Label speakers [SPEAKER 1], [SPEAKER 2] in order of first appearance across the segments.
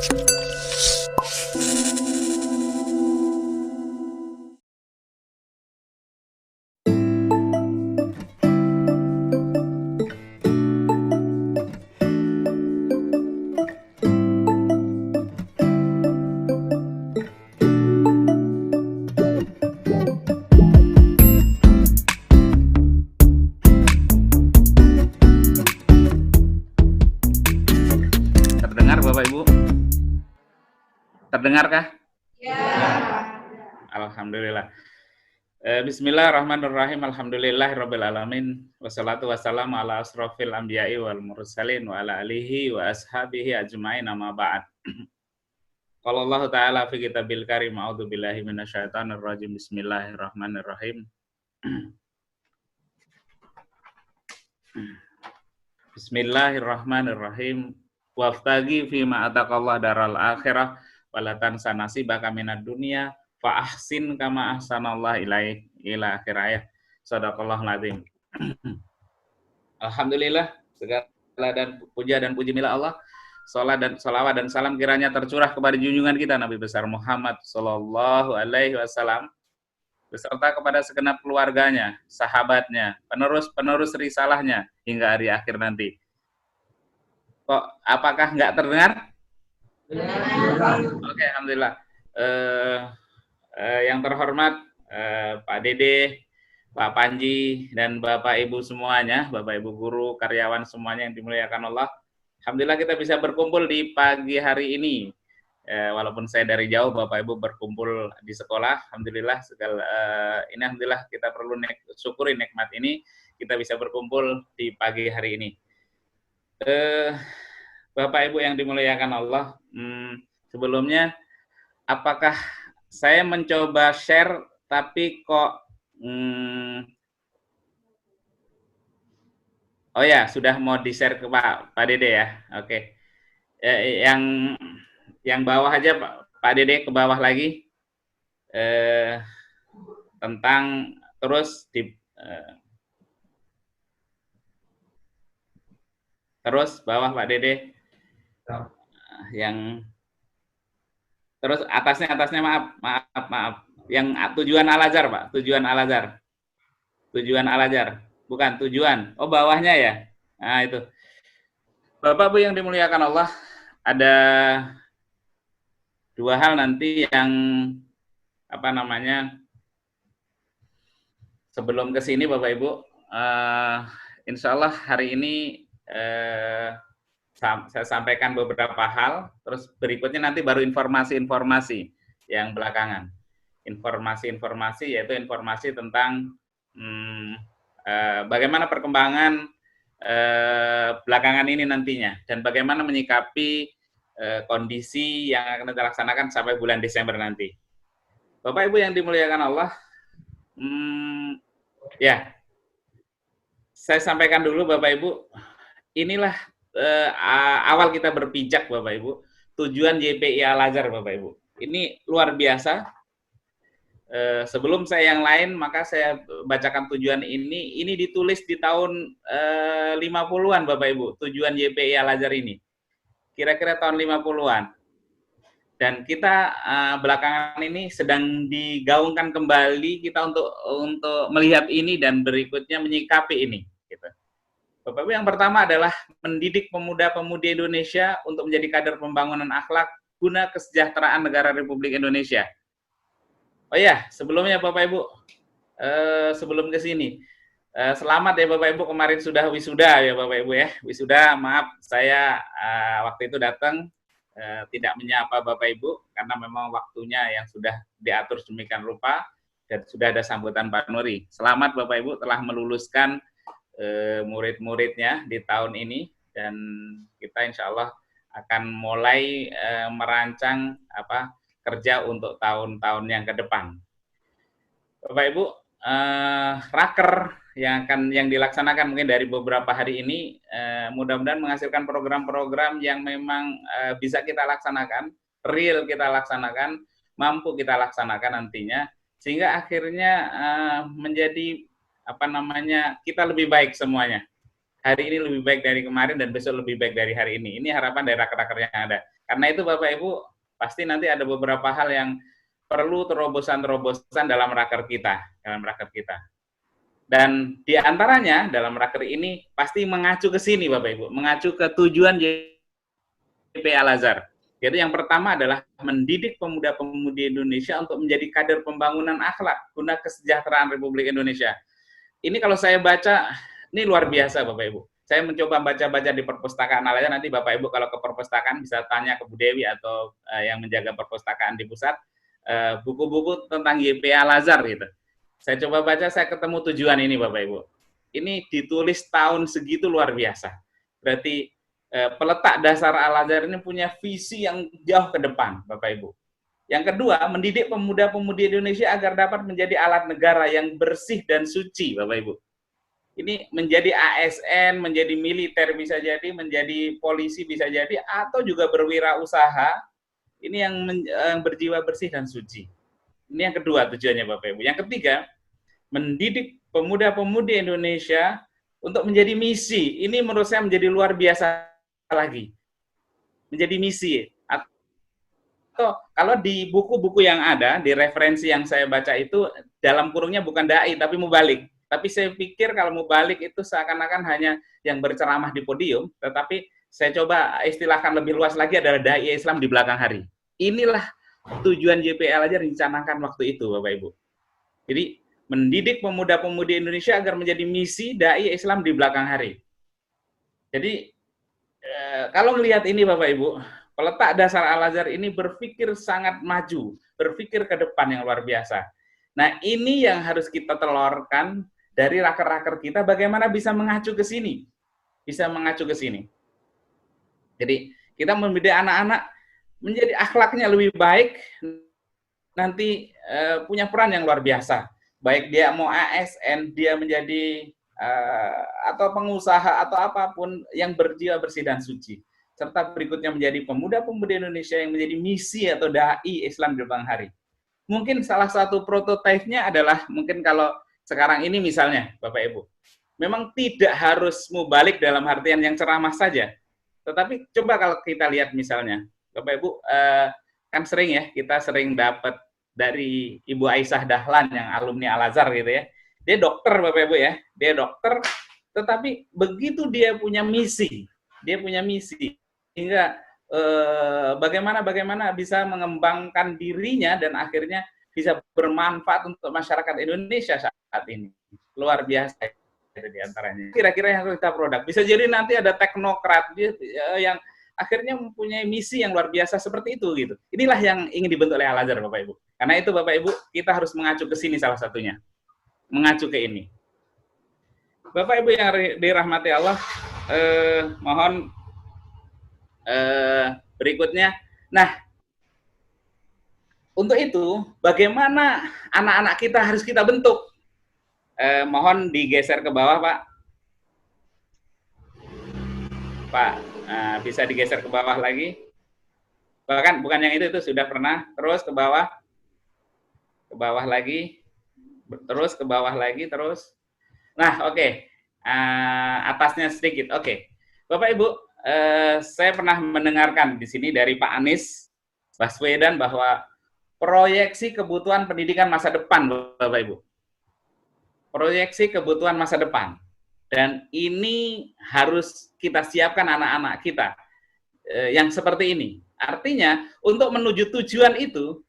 [SPEAKER 1] Terdengar Bapak Ibu? Terdengarkah?
[SPEAKER 2] Ya.
[SPEAKER 1] Alhamdulillah. Bismillahirrahmanirrahim. Alhamdulillahirabbil alamin. Wassalatu wassalamu ala asrofil anbiya'i wal mursalin wa ala alihi wa ashabihi ajmain, amma ba'd. Qala Allah Ta'ala fi kitabil karim, a'udzu billahi minasyaitonir rajim. Bismillahirrahmanirrahim. Bismillahirrahmanirrahim. Waftagi fima ataqallah daral akhirah wala tansa nasibaka minad dunya fa ahsin kama ahsanallah ilaik ila akhir ayat. Shadaqallahul azim. Alhamdulillah, segala dan puja dan puji milik Allah. Salat dan salawat dan salam kiranya tercurah kepada junjungan kita Nabi besar Muhammad sallallahu alaihi wasallam beserta kepada segenap keluarganya, sahabatnya, penerus risalahnya hingga hari akhir nanti. Kok apakah nggak terdengar? Oke, alhamdulillah. Yang terhormat Pak Dede, Pak Panji, dan Bapak Ibu semuanya, Bapak Ibu guru, karyawan semuanya yang dimuliakan Allah. Alhamdulillah kita bisa berkumpul di pagi hari ini. Walaupun saya dari jauh, Bapak Ibu berkumpul di sekolah. Alhamdulillah, ini alhamdulillah kita perlu syukuri nikmat ini. Kita bisa berkumpul di pagi hari ini. Bapak Ibu yang dimuliakan Allah, sebelumnya apakah saya mencoba share tapi kok oh ya, sudah mau di-share ke Pak Dede ya. Oke. Yang bawah aja Pak Dede, ke bawah lagi. Tentang terus terus bawah Pak Dede. Yang terus atasnya maaf. Yang tujuan Al-Azhar, Pak. Tujuan Al-Azhar. Bukan tujuan. Oh, bawahnya ya. Nah, itu. Bapak Ibu yang dimuliakan Allah, ada dua hal nanti yang sebelum ke sini Bapak Ibu, insya Allah hari ini saya sampaikan beberapa hal, terus berikutnya nanti baru informasi-informasi yang belakangan. Informasi-informasi yaitu informasi tentang bagaimana perkembangan belakangan ini nantinya dan bagaimana menyikapi kondisi yang akan kita laksanakan sampai bulan Desember nanti. Bapak Ibu yang dimuliakan Allah, ya, saya sampaikan dulu Bapak Ibu, inilah awal kita berpijak Bapak Ibu, tujuan YPI Al-Azhar Bapak Ibu. Ini luar biasa. Sebelum saya yang lain, maka saya bacakan tujuan ini ditulis di tahun 50-an Bapak Ibu, tujuan YPI Al-Azhar ini. Kira-kira tahun 50-an. Dan kita belakangan ini sedang digaungkan kembali kita untuk melihat ini dan berikutnya menyikapi ini. Gitu. Bapak Ibu, yang pertama adalah mendidik pemuda-pemudi Indonesia untuk menjadi kader pembangunan akhlak guna kesejahteraan negara Republik Indonesia. Oh ya, sebelumnya Bapak Ibu, sebelum ke sini, selamat ya Bapak Ibu, kemarin sudah wisuda ya Bapak Ibu ya, wisuda. Maaf saya waktu itu datang tidak menyapa Bapak Ibu karena memang waktunya yang sudah diatur sedemikian rupa dan sudah ada sambutan Pak Nuri. Selamat Bapak Ibu telah meluluskan murid-muridnya di tahun ini dan kita insya Allah akan mulai merancang kerja untuk tahun-tahun yang ke depan. Bapak Ibu, raker yang dilaksanakan mungkin dari beberapa hari ini mudah-mudahan menghasilkan program-program yang memang bisa kita laksanakan, real kita laksanakan, mampu kita laksanakan nantinya, sehingga akhirnya menjadi kita lebih baik semuanya. Hari ini lebih baik dari kemarin dan besok lebih baik dari hari ini. Ini harapan dari raker-raker yang ada. Karena itu Bapak Ibu, pasti nanti ada beberapa hal yang perlu terobosan-terobosan dalam raker kita. Dan di antaranya dalam raker ini pasti mengacu ke sini Bapak Ibu, mengacu ke tujuan JP Al-Azhar. Jadi yang pertama adalah mendidik pemuda-pemudi Indonesia untuk menjadi kader pembangunan akhlak guna kesejahteraan Republik Indonesia. Ini kalau saya baca, ini luar biasa Bapak Ibu. Saya mencoba baca-baca di perpustakaan Al-Azhar, nanti Bapak Ibu kalau ke perpustakaan bisa tanya ke Bu Dewi atau yang menjaga perpustakaan di pusat, buku-buku tentang YP Al-Azhar gitu. Saya coba baca, saya ketemu tujuan ini Bapak Ibu. Ini ditulis tahun segitu luar biasa. Berarti peletak dasar Al-Azhar ini punya visi yang jauh ke depan Bapak Ibu. Yang kedua, mendidik pemuda-pemudi Indonesia agar dapat menjadi alat negara yang bersih dan suci Bapak Ibu. Ini menjadi ASN, menjadi militer bisa jadi, menjadi polisi bisa jadi, atau juga berwirausaha, ini yang berjiwa bersih dan suci. Ini yang kedua tujuannya Bapak Ibu. Yang ketiga, mendidik pemuda-pemudi Indonesia untuk menjadi misi. Ini menurut saya menjadi luar biasa lagi. Menjadi misi. Atau kalau di buku-buku yang ada, di referensi yang saya baca itu, dalam kurungnya bukan dai, tapi mubalik. Tapi saya pikir kalau mau balik itu seakan-akan hanya yang berceramah di podium, tetapi saya coba istilahkan lebih luas lagi adalah dai Islam di belakang hari. Inilah tujuan JPL aja rencanakan waktu itu, Bapak Ibu. Jadi mendidik pemuda-pemudi Indonesia agar menjadi misi dai Islam di belakang hari. Jadi kalau melihat ini Bapak Ibu, peletak dasar Al-Azhar ini berpikir sangat maju, berpikir ke depan yang luar biasa. Nah, ini yang harus kita telurkan dari raker-raker kita, bagaimana bisa mengacu ke sini. Bisa mengacu ke sini. Jadi, kita mendidik anak-anak menjadi akhlaknya lebih baik, nanti punya peran yang luar biasa. Baik dia mau ASN, dia menjadi atau pengusaha atau apapun yang berjiwa bersih dan suci. Serta berikutnya menjadi pemuda-pemudi Indonesia yang menjadi misi atau dai Islam di belakang hari. Mungkin salah satu prototipenya adalah mungkin kalau sekarang ini misalnya Bapak Ibu, memang tidak harus mubalik dalam artian yang ceramah saja, tetapi coba kalau kita lihat misalnya Bapak Ibu, kan sering ya, kita sering dapat dari Ibu Aisyah Dahlan yang alumni Al-Azhar gitu ya, dia dokter Bapak Ibu ya, dia dokter, tetapi begitu dia punya misi hingga bagaimana bisa mengembangkan dirinya dan akhirnya bisa bermanfaat untuk masyarakat Indonesia saat ini. Luar biasa itu diantaranya. Kira-kira yang kita produk. Bisa jadi nanti ada teknokrat yang akhirnya mempunyai misi yang luar biasa seperti itu gitu. Inilah yang ingin dibentuk oleh Al-Azhar Bapak Ibu. Karena itu Bapak Ibu, kita harus mengacu ke sini salah satunya. Mengacu ke ini. Bapak Ibu yang dirahmati Allah, mohon berikutnya. Nah, untuk itu, bagaimana anak-anak kita harus kita bentuk? Mohon digeser ke bawah, Pak. Pak, bisa digeser ke bawah lagi. Bahkan bukan yang itu sudah pernah. Terus ke bawah lagi, terus ke bawah lagi, terus. Nah, oke. Atasnya sedikit. Oke. Bapak Ibu, saya pernah mendengarkan di sini dari Pak Anies Baswedan bahwa proyeksi kebutuhan pendidikan masa depan, Bapak Ibu. Proyeksi kebutuhan masa depan. Dan ini harus kita siapkan anak-anak kita yang seperti ini. Artinya, untuk menuju tujuan itu,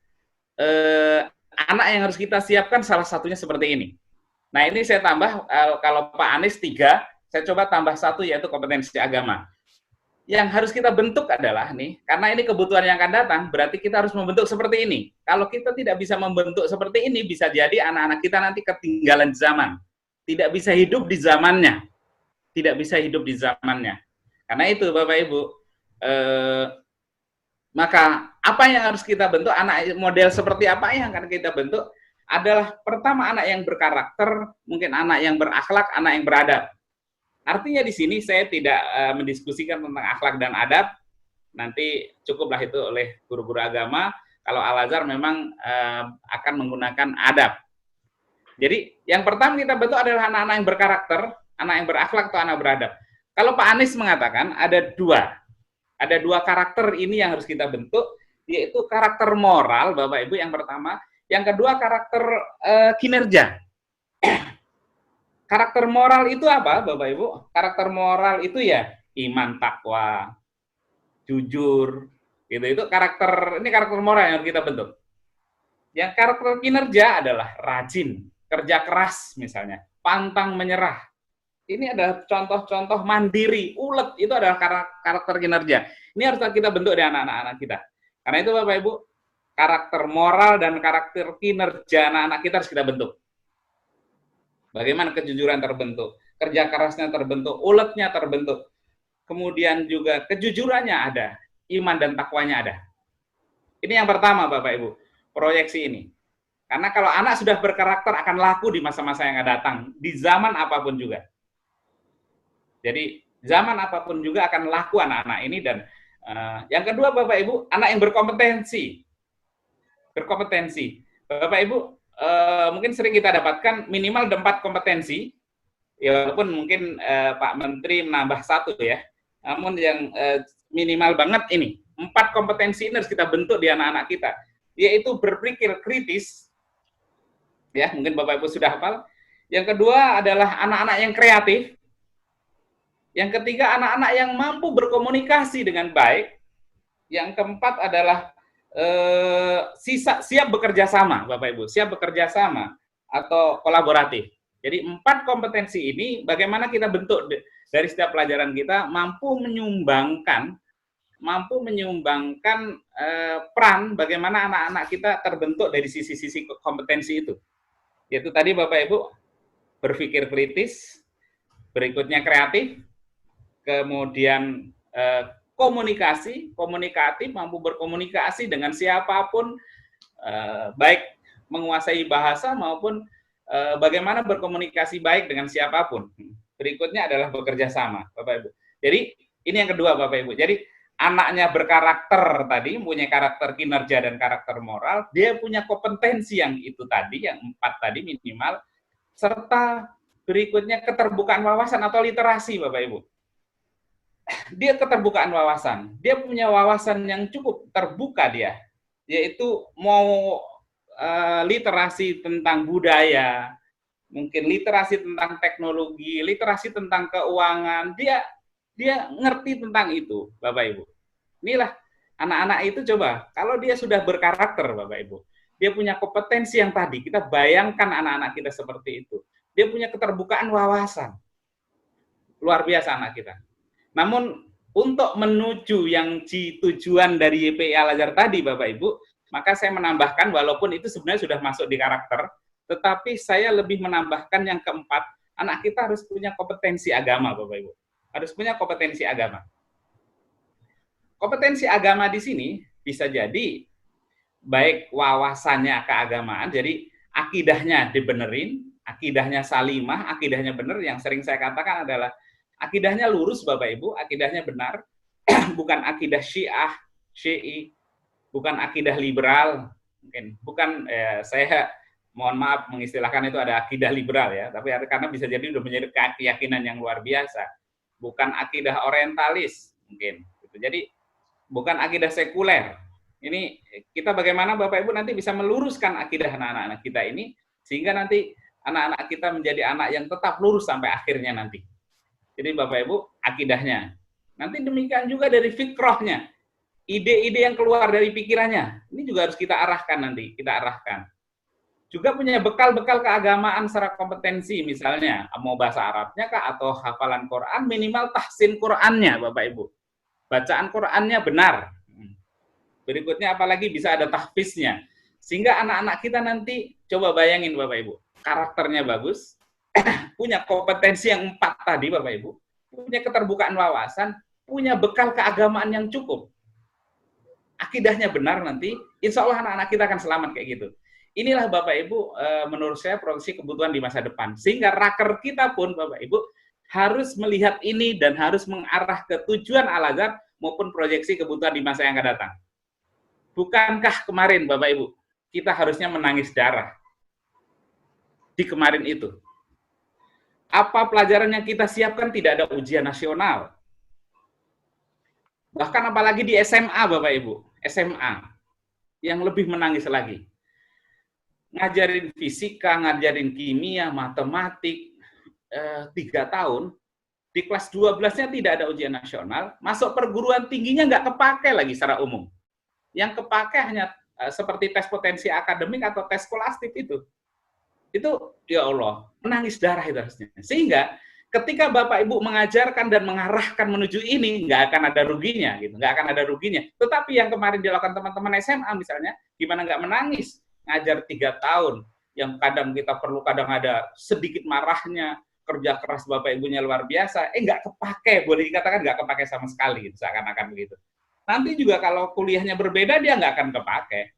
[SPEAKER 1] anak yang harus kita siapkan salah satunya seperti ini. Nah, ini saya tambah, kalau Pak Anies 3, saya coba tambah 1, yaitu kompetensi agama. Yang harus kita bentuk adalah nih, karena ini kebutuhan yang akan datang, berarti kita harus membentuk seperti ini. Kalau kita tidak bisa membentuk seperti ini, bisa jadi anak-anak kita nanti ketinggalan zaman. Tidak bisa hidup di zamannya. Tidak bisa hidup di zamannya. Karena itu, Bapak Ibu, maka apa yang harus kita bentuk, anak model seperti apa yang akan kita bentuk, adalah pertama anak yang berkarakter, mungkin anak yang berakhlak, anak yang beradab. Artinya di sini saya tidak mendiskusikan tentang akhlak dan adab, nanti cukuplah itu oleh guru-guru agama. Kalau Al-Azhar memang akan menggunakan adab. Jadi yang pertama kita bentuk adalah anak-anak yang berkarakter, anak yang berakhlak atau anak beradab. Kalau Pak Anies mengatakan ada 2. Ada dua karakter ini yang harus kita bentuk, yaitu karakter moral, Bapak Ibu, yang pertama. Yang kedua, karakter kinerja. Karakter moral itu apa, Bapak Ibu? Karakter moral itu ya iman, takwa, jujur, gitu. Itu karakter, ini karakter moral yang harus kita bentuk. Yang karakter kinerja adalah rajin, kerja keras misalnya, pantang menyerah. Ini adalah contoh-contoh mandiri, ulet, itu adalah karakter kinerja. Ini harus kita bentuk di anak-anak kita. Karena itu Bapak Ibu, karakter moral dan karakter kinerja anak-anak kita harus kita bentuk. Bagaimana kejujuran terbentuk, kerja kerasnya terbentuk, uletnya terbentuk. Kemudian juga kejujurannya ada, iman dan takwanya ada. Ini yang pertama Bapak Ibu, proyeksi ini. Karena kalau anak sudah berkarakter akan laku di masa-masa yang akan datang, di zaman apapun juga. Jadi zaman apapun juga akan laku anak-anak ini. Dan yang kedua Bapak Ibu, anak yang berkompetensi. Bapak Ibu, mungkin sering kita dapatkan minimal 4 kompetensi, ya walaupun mungkin Pak Menteri menambah 1 ya, namun yang minimal banget ini, 4 kompetensi ini harus kita bentuk di anak-anak kita, yaitu berpikir kritis, ya mungkin Bapak Ibu sudah hafal. Yang kedua adalah anak-anak yang kreatif. Yang ketiga, anak-anak yang mampu berkomunikasi dengan baik. Yang keempat adalah siap bekerja sama, Bapak Ibu, siap bekerja sama atau kolaboratif. Jadi 4 kompetensi ini bagaimana kita bentuk dari setiap pelajaran kita mampu menyumbangkan peran bagaimana anak-anak kita terbentuk dari sisi-sisi kompetensi itu. Yaitu tadi Bapak Ibu, berpikir kritis, berikutnya kreatif, kemudian komunikatif, mampu berkomunikasi dengan siapapun, baik menguasai bahasa maupun bagaimana berkomunikasi baik dengan siapapun. Berikutnya adalah bekerja sama, Bapak Ibu. Jadi ini yang kedua Bapak Ibu. Jadi anaknya berkarakter tadi, punya karakter kinerja dan karakter moral, dia punya kompetensi yang itu tadi, yang 4 tadi minimal, serta berikutnya keterbukaan wawasan atau literasi Bapak Ibu. Dia keterbukaan wawasan, dia punya wawasan yang cukup terbuka dia, yaitu mau literasi tentang budaya, mungkin literasi tentang teknologi, literasi tentang keuangan, dia ngerti tentang itu, Bapak Ibu. Inilah anak-anak itu coba, kalau dia sudah berkarakter, Bapak Ibu, dia punya kompetensi yang tadi, kita bayangkan anak-anak kita seperti itu, dia punya keterbukaan wawasan, luar biasa anak kita. Namun untuk menuju yang tujuan dari YPI Al-Azhar tadi Bapak Ibu, maka saya menambahkan walaupun itu sebenarnya sudah masuk di karakter, tetapi saya lebih menambahkan yang keempat, anak kita harus punya kompetensi agama Bapak Ibu. Harus punya kompetensi agama. Kompetensi agama di sini bisa jadi baik wawasannya keagamaan, jadi akidahnya dibenerin, akidahnya salimah, akidahnya benar, yang sering saya katakan adalah akidahnya lurus Bapak Ibu, akidahnya benar, bukan akidah Syiah, Syi'i, bukan akidah liberal, mungkin bukan saya mohon maaf mengistilahkan itu ada akidah liberal ya, tapi karena bisa jadi sudah menjadi keyakinan yang luar biasa, bukan akidah orientalis mungkin. Jadi bukan akidah sekuler. Ini kita bagaimana Bapak Ibu nanti bisa meluruskan akidah anak-anak kita ini sehingga nanti anak-anak kita menjadi anak yang tetap lurus sampai akhirnya nanti. Jadi Bapak Ibu, akidahnya. Nanti demikian juga dari fikrohnya. Ide-ide yang keluar dari pikirannya. Ini juga harus kita arahkan nanti, kita arahkan. Juga punya bekal-bekal keagamaan secara kompetensi, misalnya mau bahasa Arabnya kah atau hafalan Quran, minimal tahsin Qurannya Bapak Ibu. Bacaan Qurannya benar. Berikutnya apalagi bisa ada tahfiznya. Sehingga anak-anak kita nanti, coba bayangin Bapak Ibu, karakternya bagus, punya kompetensi yang 4 tadi Bapak Ibu, punya keterbukaan wawasan, punya bekal keagamaan yang cukup. Akidahnya benar nanti, insya Allah anak-anak kita akan selamat kayak gitu. Inilah Bapak Ibu, menurut saya proyeksi kebutuhan di masa depan. Sehingga raker kita pun Bapak Ibu harus melihat ini dan harus mengarah ke tujuan Al-Azhar maupun proyeksi kebutuhan di masa yang akan datang. Bukankah kemarin Bapak Ibu, kita harusnya menangis darah di kemarin itu? Apa pelajaran yang kita siapkan tidak ada ujian nasional. Bahkan apalagi di SMA, Bapak Ibu, SMA yang lebih menangis lagi. Ngajarin fisika, ngajarin kimia, matematik, 3 tahun, di kelas 12-nya tidak ada ujian nasional, masuk perguruan tingginya nggak kepake lagi secara umum. Yang kepake hanya seperti tes potensi akademik atau tes skolastik itu. Itu, ya Allah, menangis darah itu harusnya. Sehingga ketika Bapak Ibu mengajarkan dan mengarahkan menuju ini, nggak akan ada ruginya, gitu, nggak akan ada ruginya. Tetapi yang kemarin dilakukan teman-teman SMA misalnya, gimana nggak menangis? Ngajar 3 tahun, yang kadang kita perlu, kadang ada sedikit marahnya, kerja keras Bapak Ibunya luar biasa, nggak kepake, boleh dikatakan nggak kepake sama sekali, seakan-akan begitu. Nanti juga kalau kuliahnya berbeda, dia nggak akan kepake.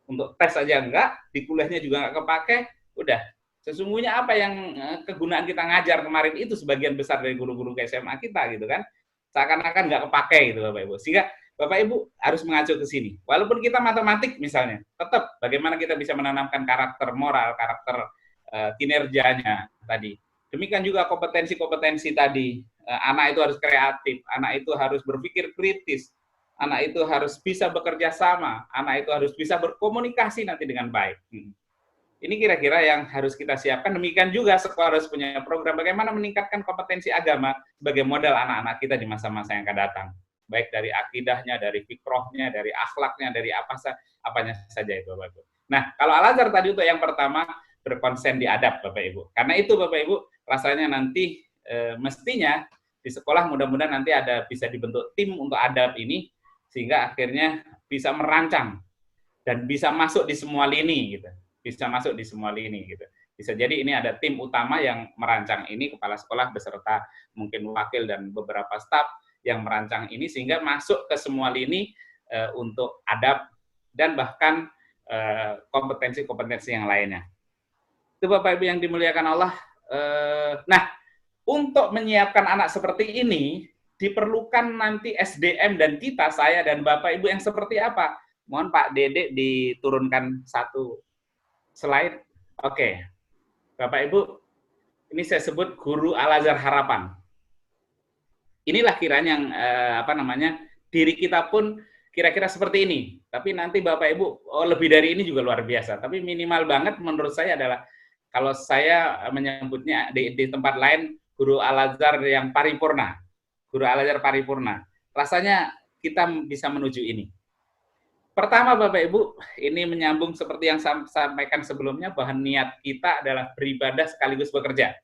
[SPEAKER 1] Untuk tes aja enggak, di kuliahnya juga nggak kepake, udah. Sesungguhnya apa yang kegunaan kita ngajar kemarin itu sebagian besar dari guru-guru ke SMA kita gitu kan, seakan-akan nggak kepake gitu Bapak Ibu. Sehingga Bapak Ibu harus mengacu ke sini. Walaupun kita matematik misalnya, tetap bagaimana kita bisa menanamkan karakter moral, karakter kinerjanya tadi. Demikian juga kompetensi-kompetensi tadi. Anak itu harus kreatif, anak itu harus berpikir kritis, anak itu harus bisa bekerja sama, anak itu harus bisa berkomunikasi nanti dengan baik. Ini kira-kira yang harus kita siapkan. Demikian juga sekolah harus punya program bagaimana meningkatkan kompetensi agama sebagai modal anak-anak kita di masa-masa yang akan datang. Baik dari akidahnya, dari fikrohnya, dari akhlaknya, dari apanya saja itu Bapak Ibu. Nah, kalau Al-Azhar tadi untuk yang pertama, berkonsen di adab Bapak Ibu. Karena itu Bapak Ibu, rasanya nanti mestinya di sekolah mudah-mudahan nanti ada bisa dibentuk tim untuk adab ini, sehingga akhirnya bisa merancang dan bisa masuk di semua lini gitu. Bisa masuk di semua lini gitu. Bisa jadi ini ada tim utama yang merancang ini, kepala sekolah beserta mungkin wakil dan beberapa staf yang merancang ini sehingga masuk ke semua lini untuk adab dan bahkan kompetensi-kompetensi yang lainnya. Itu Bapak Ibu yang dimuliakan Allah. Nah, untuk menyiapkan anak seperti ini diperlukan nanti SDM dan kita, saya dan Bapak Ibu yang seperti apa? Mohon Pak Dede diturunkan satu slide. Oke. Bapak Ibu, ini saya sebut guru Al-Azhar Harapan. Inilah kiranya yang diri kita pun kira-kira seperti ini. Tapi nanti Bapak Ibu lebih dari ini juga luar biasa. Tapi minimal banget menurut saya adalah kalau saya menyebutnya di tempat lain guru Al-Azhar yang paripurna. Guru Al-Azhar paripurna. Rasanya kita bisa menuju ini. Pertama Bapak Ibu, ini menyambung seperti yang saya sampaikan sebelumnya bahwa niat kita adalah beribadah sekaligus bekerja.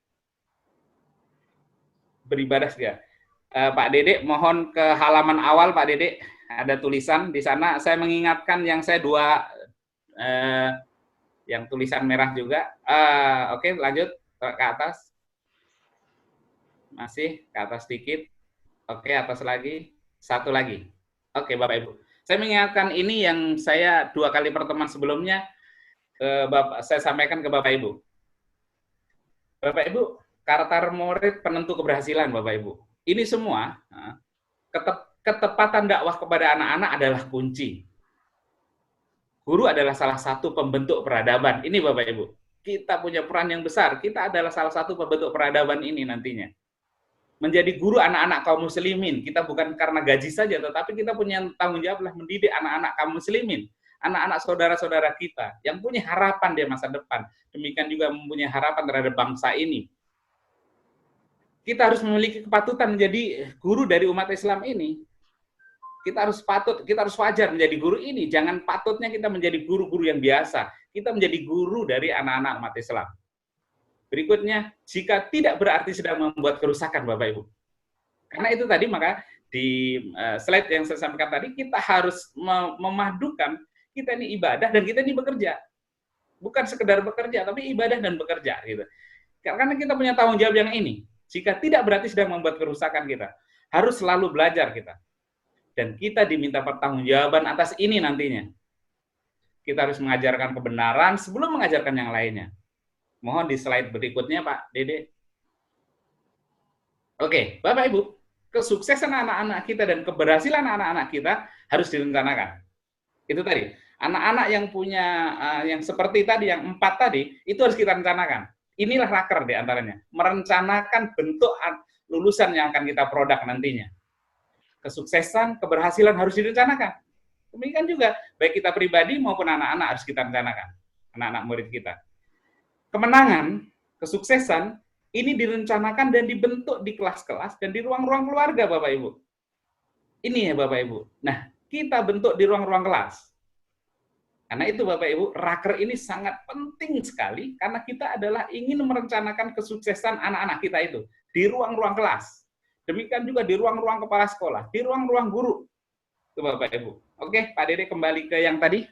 [SPEAKER 1] Beribadah ya. Pak Dede, mohon ke halaman awal Pak Dede, ada tulisan di sana. Saya mengingatkan yang saya yang tulisan merah juga. Oke, lanjut ke atas. Masih ke atas sedikit. Oke, atas lagi. Satu lagi. Oke, Bapak Ibu. Saya mengingatkan ini yang saya 2 kali pertemuan sebelumnya saya sampaikan ke Bapak Ibu. Bapak Ibu, karakter murid penentu keberhasilan Bapak Ibu. Ini semua ketepatan dakwah kepada anak-anak adalah kunci. Guru adalah salah satu pembentuk peradaban. Ini Bapak Ibu. Kita punya peran yang besar. Kita adalah salah satu pembentuk peradaban ini nantinya. Menjadi guru anak-anak kaum muslimin. Kita bukan karena gaji saja, tetapi kita punya tanggung jawab lah mendidik anak-anak kaum muslimin. Anak-anak saudara-saudara kita yang punya harapan di masa depan. Demikian juga mempunyai harapan terhadap bangsa ini. Kita harus memiliki kepatutan menjadi guru dari umat Islam ini. Kita harus wajar menjadi guru ini. Jangan patutnya kita menjadi guru-guru yang biasa. Kita menjadi guru dari anak-anak umat Islam. Berikutnya, jika tidak berarti sedang membuat kerusakan, Bapak Ibu. Karena itu tadi, maka di slide yang saya sampaikan tadi, kita harus memadukan kita ini ibadah dan kita ini bekerja. Bukan sekedar bekerja, tapi ibadah dan bekerja. Gitu. Karena kita punya tanggung jawab yang ini. Jika tidak berarti sedang membuat kerusakan kita. Harus selalu belajar kita. Dan kita diminta pertanggungjawaban atas ini nantinya. Kita harus mengajarkan kebenaran sebelum mengajarkan yang lainnya. Mohon di slide berikutnya, Pak Dede. Oke, Bapak Ibu, kesuksesan anak-anak kita dan keberhasilan anak-anak kita harus direncanakan. Itu tadi, anak-anak yang punya, yang seperti tadi, yang 4 tadi, itu harus kita rencanakan. Inilah raker di antaranya, merencanakan bentuk lulusan yang akan kita produk nantinya. Kesuksesan, keberhasilan harus direncanakan. Demikian juga, baik kita pribadi maupun anak-anak harus kita rencanakan, anak-anak murid kita. Kemenangan, kesuksesan, ini direncanakan dan dibentuk di kelas-kelas dan di ruang-ruang keluarga, Bapak Ibu. Ini ya Bapak Ibu. Nah, kita bentuk di ruang-ruang kelas. Karena itu Bapak Ibu, raker ini sangat penting sekali karena kita adalah ingin merencanakan kesuksesan anak-anak kita itu di ruang-ruang kelas. Demikian juga di ruang-ruang kepala sekolah, di ruang-ruang guru. Itu Bapak Ibu. Oke, Pak Dede kembali ke yang tadi.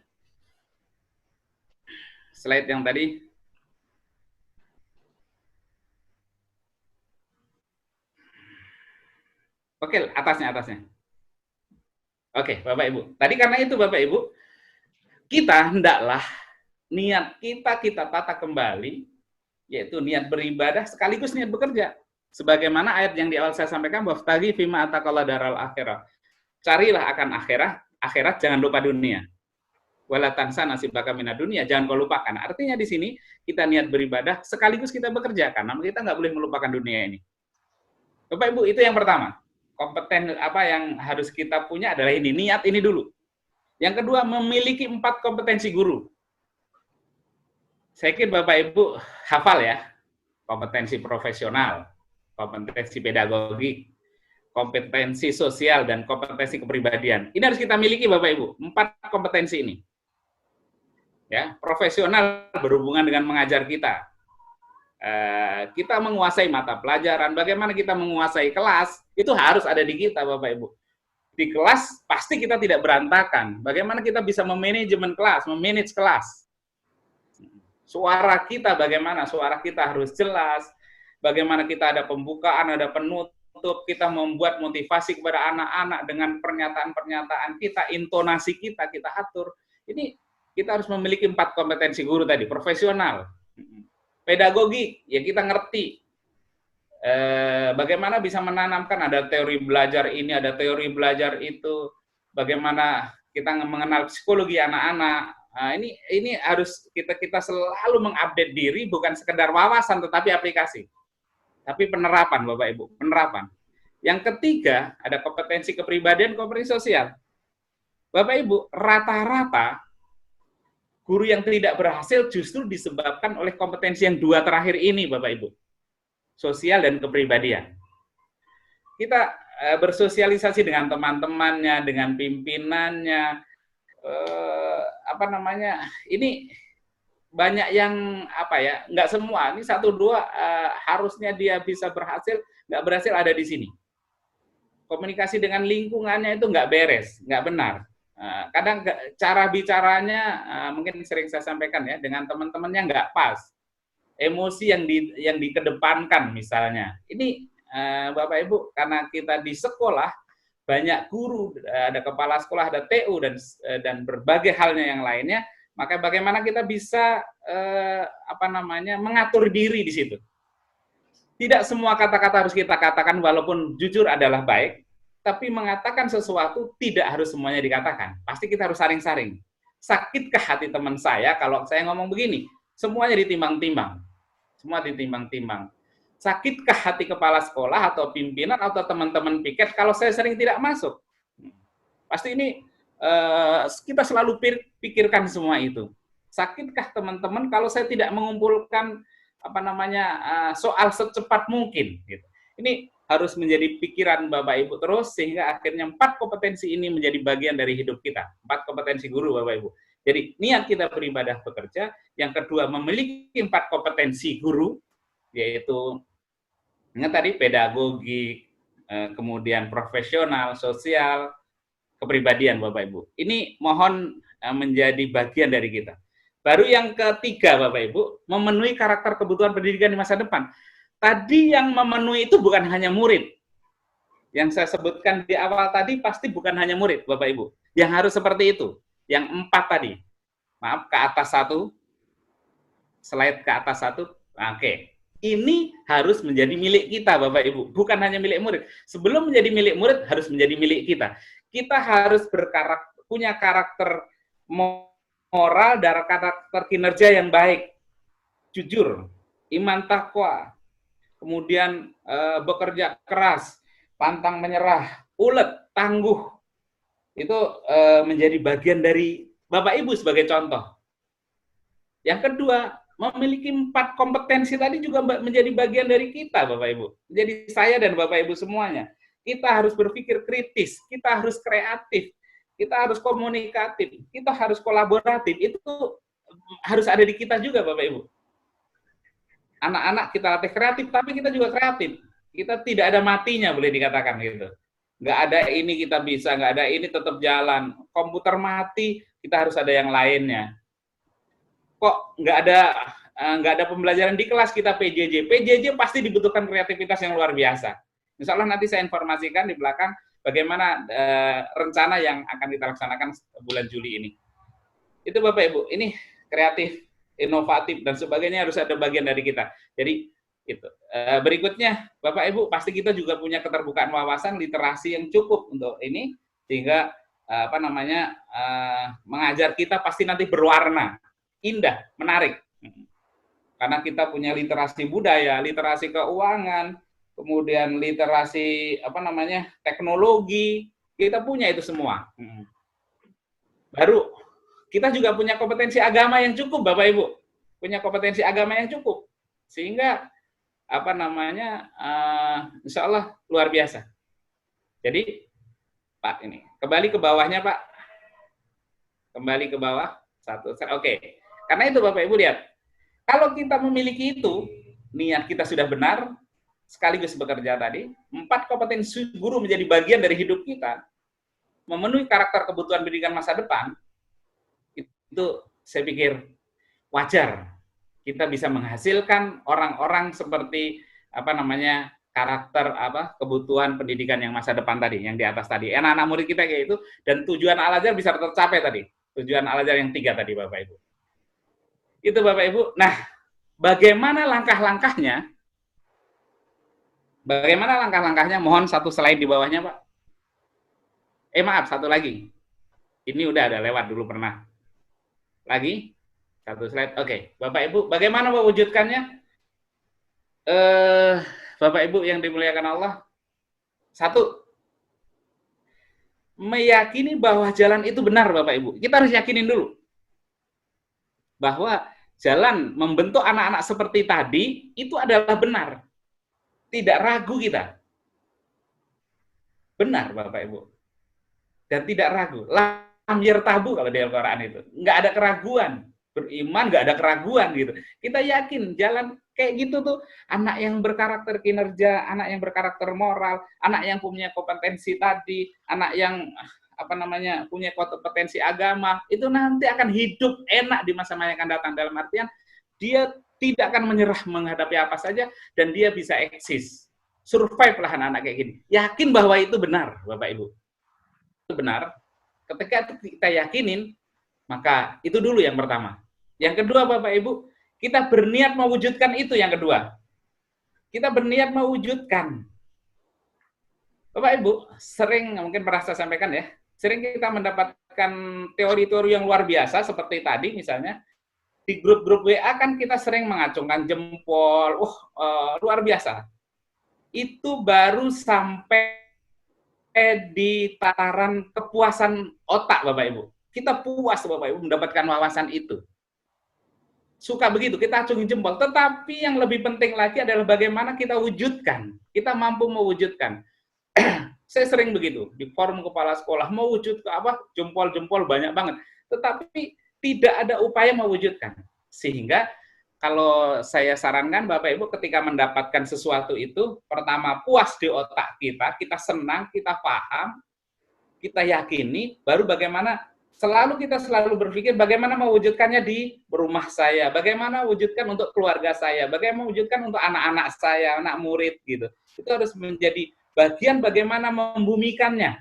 [SPEAKER 1] Slide yang tadi. Oke, atasnya. Oke, Bapak Ibu. Tadi karena itu Bapak Ibu, kita hendaklah niat kita tata kembali, yaitu niat beribadah sekaligus niat bekerja. Sebagaimana ayat yang di awal saya sampaikan, waftaghi fima ataqalla daral akhirah. Carilah akan akhirat, jangan lupa dunia. Wala tansa nasibaka minad dunia, jangan kau lupakan. Artinya di sini kita niat beribadah sekaligus kita bekerja, karena kita nggak boleh melupakan dunia ini. Bapak Ibu, itu yang pertama. Kompeten apa yang harus kita punya adalah ini, niat ini dulu. Yang kedua, memiliki 4 kompetensi guru. Saya kira Bapak Ibu hafal ya, kompetensi profesional, kompetensi pedagogik, kompetensi sosial, dan kompetensi kepribadian. Ini harus kita miliki Bapak Ibu, 4 kompetensi ini. Ya, profesional berhubungan dengan mengajar kita. Kita menguasai mata pelajaran, bagaimana kita menguasai kelas, itu harus ada di kita Bapak Ibu. Di kelas pasti kita tidak berantakan. Bagaimana kita bisa memanajemen kelas, memanage kelas. Suara kita bagaimana? Suara kita harus jelas. Bagaimana kita ada pembukaan, ada penutup, kita membuat motivasi kepada anak-anak dengan pernyataan-pernyataan kita, intonasi kita atur. Ini kita harus memiliki 4 kompetensi guru tadi, profesional. Pedagogi, ya kita ngerti bagaimana bisa menanamkan, ada teori belajar ini, ada teori belajar itu, bagaimana kita mengenal psikologi anak-anak. Nah, ini harus kita selalu mengupdate diri, bukan sekedar wawasan tetapi aplikasi. Tapi penerapan Bapak Ibu, penerapan. Yang ketiga, ada kompetensi kepribadian, kompetensi sosial. Bapak Ibu, rata-rata guru yang tidak berhasil justru disebabkan oleh kompetensi yang 2 terakhir ini, Bapak Ibu. Sosial dan kepribadian. Kita bersosialisasi dengan teman-temannya, dengan pimpinannya, ini banyak yang nggak semua, ini 1-2 harusnya dia bisa berhasil, nggak berhasil ada di sini. Komunikasi dengan lingkungannya itu nggak beres, nggak benar. Kadang cara bicaranya mungkin sering saya sampaikan ya, dengan teman-temannya nggak pas, emosi yang dikedepankan misalnya. Ini Bapak Ibu, karena kita di sekolah banyak guru, ada kepala sekolah, ada TU dan berbagai halnya yang lainnya, maka bagaimana kita bisa mengatur diri di situ. Tidak semua kata-kata harus kita katakan, walaupun jujur adalah baik. Tapi mengatakan sesuatu tidak harus semuanya dikatakan. Pasti kita harus saring-saring. Sakitkah hati teman saya kalau saya ngomong begini? Semuanya ditimbang-timbang. Semua ditimbang-timbang. Sakitkah hati kepala sekolah atau pimpinan atau teman-teman piket kalau saya sering tidak masuk? Pasti ini kita selalu pikirkan semua itu. Sakitkah teman-teman kalau saya tidak mengumpulkan soal secepat mungkin? Gitu. Ini harus menjadi pikiran Bapak Ibu terus, sehingga akhirnya 4 kompetensi ini menjadi bagian dari hidup kita. 4 kompetensi guru Bapak Ibu. Jadi niat kita beribadah bekerja. Yang kedua, memiliki 4 kompetensi guru, yaitu tadi pedagogi, kemudian profesional, sosial, kepribadian Bapak Ibu. Ini mohon menjadi bagian dari kita. Baru yang ketiga Bapak Ibu, memenuhi karakter kebutuhan pendidikan di masa depan. Tadi yang memenuhi itu bukan hanya murid. Yang saya sebutkan di awal tadi pasti bukan hanya murid, Bapak Ibu. Yang harus seperti itu. Yang 4 tadi. Maaf, ke atas 1. Slide ke atas 1. Oke. Ini harus menjadi milik kita, Bapak Ibu. Bukan hanya milik murid. Sebelum menjadi milik murid, harus menjadi milik kita. Kita harus punya karakter moral dan karakter kinerja yang baik. Jujur, iman takwa, kemudian bekerja keras, pantang menyerah, ulet, tangguh, itu menjadi bagian dari Bapak Ibu sebagai contoh. Yang kedua, memiliki 4 kompetensi tadi juga menjadi bagian dari kita, Bapak Ibu. Jadi saya dan Bapak Ibu semuanya. Kita harus berpikir kritis, kita harus kreatif, kita harus komunikatif, kita harus kolaboratif. Itu harus ada di kita juga, Bapak Ibu. Anak-anak kita latih kreatif, tapi kita juga kreatif. Kita tidak ada matinya, boleh dikatakan gitu. Nggak ada ini kita bisa, nggak ada ini tetap jalan. Komputer mati, kita harus ada yang lainnya. Kok nggak ada pembelajaran di kelas kita PJJ. PJJ pasti dibutuhkan kreativitas yang luar biasa. Insya Allah nanti saya informasikan di belakang bagaimana rencana yang akan kita laksanakan bulan Juli ini. Itu Bapak Ibu, ini kreatif, inovatif, dan sebagainya harus ada bagian dari kita. Jadi itu. Berikutnya, Bapak Ibu, pasti kita juga punya keterbukaan wawasan, literasi yang cukup untuk ini, sehingga mengajar kita pasti nanti berwarna, indah, menarik. Karena kita punya literasi budaya, literasi keuangan, kemudian literasi teknologi, kita punya itu semua. Baru kita juga punya kompetensi agama yang cukup, Bapak Ibu. Punya kompetensi agama yang cukup. Sehingga insya Allah luar biasa. Jadi, Pak, ini kembali ke bawahnya, Pak. Kembali ke bawah. Oke. Karena itu Bapak Ibu lihat, kalau kita memiliki itu, niat kita sudah benar, sekaligus bekerja tadi, 4 kompetensi guru menjadi bagian dari hidup kita, memenuhi karakter kebutuhan pendidikan masa depan, itu saya pikir wajar kita bisa menghasilkan orang-orang seperti karakter kebutuhan pendidikan yang masa depan tadi, yang di atas tadi. Anak-anak murid kita kayak itu, dan tujuan Al-Azhar bisa tercapai tadi. Tujuan Al-Azhar yang 3 tadi, Bapak Ibu. Itu Bapak Ibu. Nah, bagaimana langkah-langkahnya? Bagaimana langkah-langkahnya? Mohon satu slide di bawahnya, Pak. Maaf, satu lagi. Ini udah ada lewat dulu pernah. Lagi? Satu slide. Oke. Bapak Ibu, bagaimana mewujudkannya? Bapak Ibu yang dimuliakan Allah. 1. Meyakini bahwa jalan itu benar, Bapak Ibu. Kita harus yakinin dulu. Bahwa jalan membentuk anak-anak seperti tadi, itu adalah benar. Tidak ragu kita. Benar, Bapak Ibu. Dan tidak ragu. Lam yartabu kalau di Al-Quran itu. Nggak ada keraguan. Beriman nggak ada keraguan gitu. Kita yakin jalan kayak gitu tuh, anak yang berkarakter kinerja, anak yang berkarakter moral, anak yang punya kompetensi tadi, anak yang punya kompetensi agama, itu nanti akan hidup enak di masa-masa yang akan datang. Dalam artian dia tidak akan menyerah menghadapi apa saja, dan dia bisa eksis, survive lah anak-anak kayak gini. Yakin bahwa itu benar, Bapak Ibu. Itu benar. Ketika kita yakinin, maka itu dulu yang pertama. Yang kedua, Bapak Ibu, kita berniat mewujudkan itu yang kedua. Kita berniat mewujudkan. Bapak Ibu, sering mungkin pernah saya sampaikan ya, sering kita mendapatkan teori-teori yang luar biasa seperti tadi misalnya, di grup-grup WA kan kita sering mengacungkan jempol, luar biasa. Itu baru sampai di tataran kepuasan otak, Bapak Ibu. Kita puas, Bapak Ibu, mendapatkan wawasan itu. Suka begitu, kita acungin jempol. Tetapi yang lebih penting lagi adalah bagaimana kita wujudkan. Kita mampu mewujudkan. Saya sering begitu, di forum kepala sekolah, mewujud ke jempol-jempol banyak banget. Tetapi tidak ada upaya mewujudkan. Sehingga kalau saya sarankan Bapak Ibu ketika mendapatkan sesuatu itu, pertama puas di otak kita, kita senang, kita paham, kita yakini, baru bagaimana kita selalu berpikir bagaimana mewujudkannya di rumah saya, bagaimana wujudkan untuk keluarga saya, bagaimana mewujudkan untuk anak-anak saya, anak murid gitu. Itu harus menjadi bagian bagaimana membumikannya,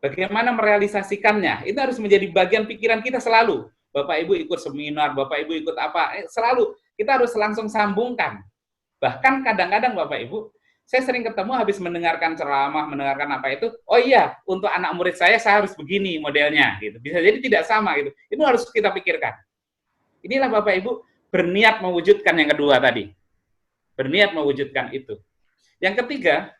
[SPEAKER 1] bagaimana merealisasikannya. Itu harus menjadi bagian pikiran kita selalu. Bapak Ibu ikut seminar, Bapak Ibu ikut apa, selalu kita harus langsung sambungkan. Bahkan kadang-kadang Bapak Ibu, saya sering ketemu habis mendengarkan ceramah, mendengarkan apa itu, oh iya, untuk anak murid saya harus begini modelnya, gitu. Bisa jadi tidak sama, gitu. Itu harus kita pikirkan. Inilah Bapak Ibu berniat mewujudkan yang kedua tadi, berniat mewujudkan itu. Yang ketiga,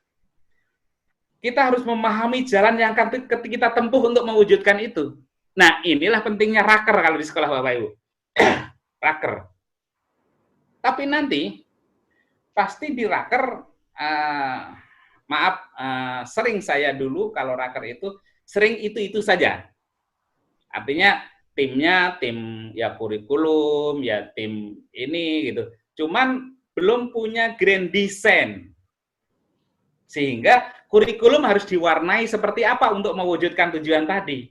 [SPEAKER 1] kita harus memahami jalan yang akan kita tempuh untuk mewujudkan itu. Nah, inilah pentingnya raker kalau di sekolah Bapak Ibu. Raker. Tapi nanti pasti di raker, sering saya dulu kalau raker itu sering itu saja. Artinya timnya tim ya kurikulum, ya tim ini gitu. Cuman belum punya grand design. Sehingga kurikulum harus diwarnai seperti apa untuk mewujudkan tujuan tadi.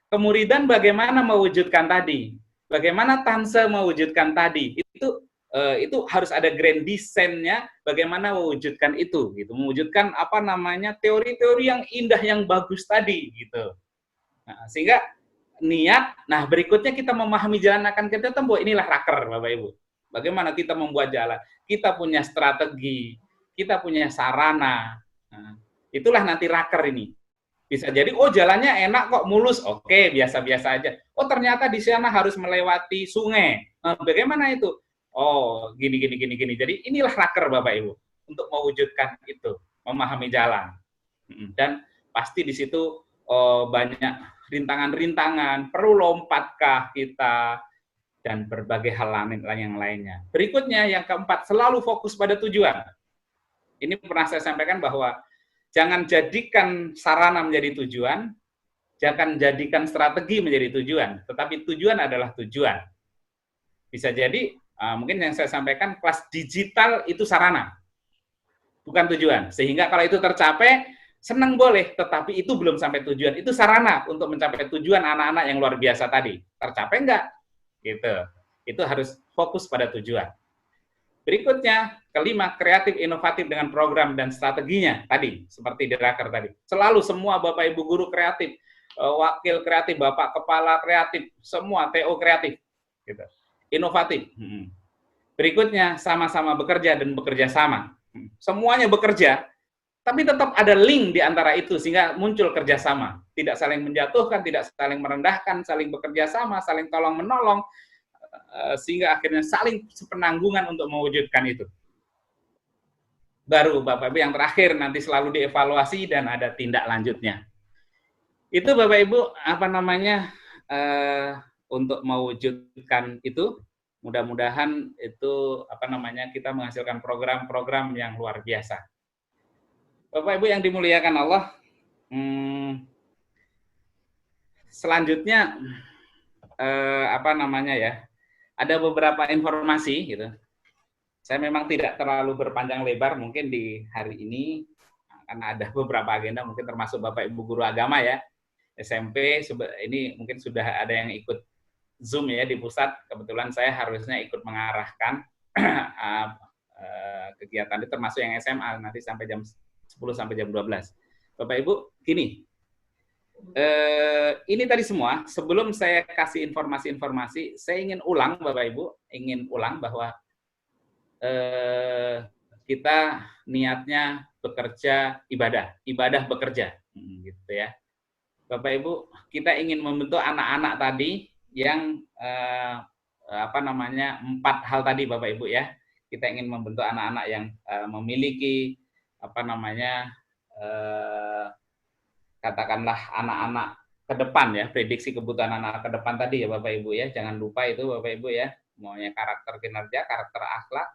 [SPEAKER 1] Kemuridan bagaimana mewujudkan tadi. Bagaimana Tanse mewujudkan tadi. Itu harus ada grand design-nya bagaimana mewujudkan itu gitu. Mewujudkan apa namanya teori-teori yang indah yang bagus tadi gitu. Nah, sehingga niat, nah berikutnya kita memahami jalan akan kita tempuh. Inilah raker Bapak Ibu. Bagaimana kita membuat jalan. Kita punya strategi, kita punya sarana. Nah, itulah nanti raker ini. Bisa jadi, oh jalannya enak kok, mulus. Oke, biasa-biasa aja. Oh ternyata di sana harus melewati sungai. Nah, bagaimana itu? Oh, gini. Jadi inilah raker Bapak Ibu. Untuk mewujudkan itu, memahami jalan. Dan pasti di situ banyak rintangan-rintangan, perlu lompatkah kita, dan berbagai hal yang lainnya. Berikutnya, yang keempat, selalu fokus pada tujuan. Ini pernah saya sampaikan bahwa jangan jadikan sarana menjadi tujuan, jangan jadikan strategi menjadi tujuan, tetapi tujuan adalah tujuan. Bisa jadi, mungkin yang saya sampaikan, kelas digital itu sarana, bukan tujuan. Sehingga kalau itu tercapai, senang boleh, tetapi itu belum sampai tujuan. Itu sarana untuk mencapai tujuan anak-anak yang luar biasa tadi. Tercapai enggak? Gitu. Itu harus fokus pada tujuan. Berikutnya, kelima, kreatif inovatif dengan program dan strateginya tadi, seperti di raker tadi. Selalu semua Bapak Ibu guru kreatif, wakil kreatif, Bapak kepala kreatif, semua TO kreatif. Gitu. Inovatif. Berikutnya, sama-sama bekerja dan bekerja sama. Semuanya bekerja, tapi tetap ada link di antara itu sehingga muncul kerjasama. Tidak saling menjatuhkan, tidak saling merendahkan, saling bekerja sama, saling tolong-menolong, sehingga akhirnya saling sepenanggungan untuk mewujudkan itu. Baru Bapak Ibu yang terakhir nanti selalu dievaluasi dan ada tindak lanjutnya. Itu Bapak Ibu apa namanya untuk mewujudkan itu. Mudah-mudahan itu apa namanya kita menghasilkan program-program yang luar biasa. Bapak Ibu yang dimuliakan Allah, selanjutnya apa namanya ya? Ada beberapa informasi gitu. Saya memang tidak terlalu berpanjang lebar mungkin di hari ini karena ada beberapa agenda mungkin termasuk Bapak Ibu guru agama ya. SMP ini mungkin sudah ada yang ikut Zoom ya di pusat. Kebetulan saya harusnya ikut mengarahkan kegiatan itu termasuk yang SMA nanti sampai jam 10 sampai jam 12. Bapak Ibu, gini. Ini tadi semua, sebelum saya kasih informasi-informasi, saya ingin ulang Bapak Ibu, bahwa kita niatnya bekerja ibadah bekerja, gitu ya. Bapak Ibu, kita ingin membentuk anak-anak tadi yang apa namanya 4 hal tadi Bapak Ibu ya. Kita ingin membentuk anak-anak yang memiliki apa namanya katakanlah anak-anak ke depan ya, prediksi kebutuhan anak ke depan tadi ya Bapak Ibu ya. Jangan lupa itu Bapak Ibu ya, maunya karakter kinerja, karakter akhlak,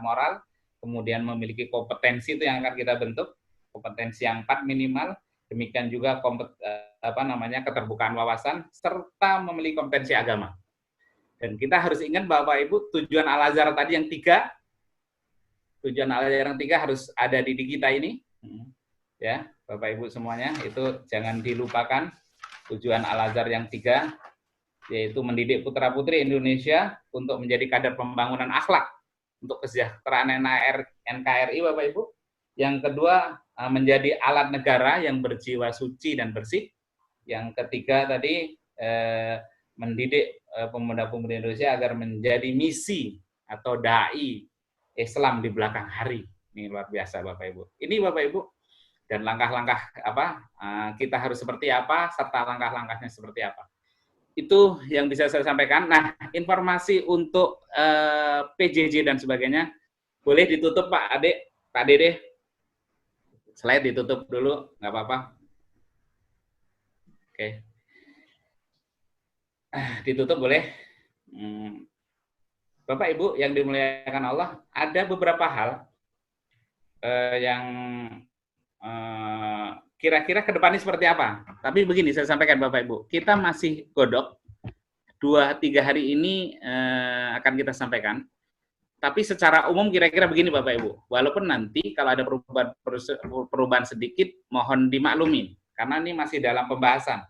[SPEAKER 1] moral, kemudian memiliki kompetensi itu yang akan kita bentuk, kompetensi yang 4 minimal, demikian juga keterbukaan wawasan serta memiliki kompetensi agama. Dan kita harus ingat Bapak Ibu, tujuan Al-Azhar tadi yang 3, tujuan Al-Azhar yang 3 harus ada di kita ini. Ya, Bapak Ibu semuanya, itu jangan dilupakan tujuan Al-Azhar yang 3, yaitu mendidik putra-putri Indonesia untuk menjadi kader pembangunan akhlak untuk kesejahteraan NKRI Bapak Ibu. Yang kedua, menjadi alat negara yang berjiwa suci dan bersih. Yang ketiga tadi, mendidik pemuda-pemudi Indonesia agar menjadi misi atau dai Islam di belakang hari. Ini luar biasa Bapak Ibu. Ini Bapak Ibu, dan langkah-langkah kita harus seperti apa, serta langkah-langkahnya seperti apa. Itu yang bisa saya sampaikan. Nah, informasi untuk PJJ dan sebagainya, boleh ditutup Pak Dede. Slide ditutup dulu, nggak apa-apa. Oke. Ditutup boleh. Bapak Ibu yang dimuliakan Allah, ada beberapa hal yang kira-kira ke depannya seperti apa. Tapi begini saya sampaikan Bapak Ibu, kita masih godok 2-3 hari ini akan kita sampaikan. Tapi secara umum kira-kira begini Bapak Ibu, walaupun nanti kalau ada perubahan sedikit, mohon dimaklumi, karena ini masih dalam pembahasan.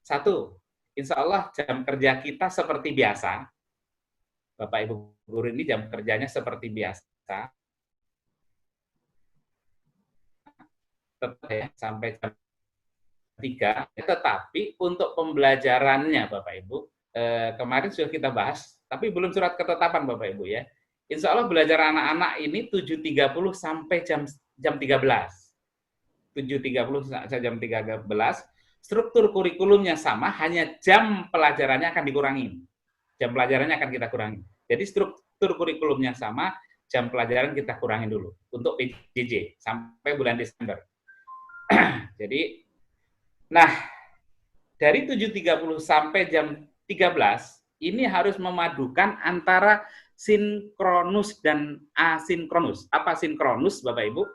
[SPEAKER 1] Satu, insya Allah jam kerja kita seperti biasa, Bapak Ibu guru ini jam kerjanya seperti biasa, tetap ya, sampai jam 3, tetapi untuk pembelajarannya Bapak Ibu, kemarin sudah kita bahas, tapi belum surat ketetapan Bapak Ibu ya. Insya Allah belajar anak-anak ini 7.30 sampai jam 13. 7.30 sampai jam 13. Struktur kurikulumnya sama, hanya jam pelajarannya akan dikurangi. Jam pelajarannya akan kita kurangi. Jadi struktur kurikulumnya sama, jam pelajaran kita kurangi dulu untuk PJJ sampai bulan Desember. Jadi, nah dari 7.30 sampai jam 13 ini harus memadukan antara sinkronus dan asinkronus. Apa sinkronus, Bapak Ibu?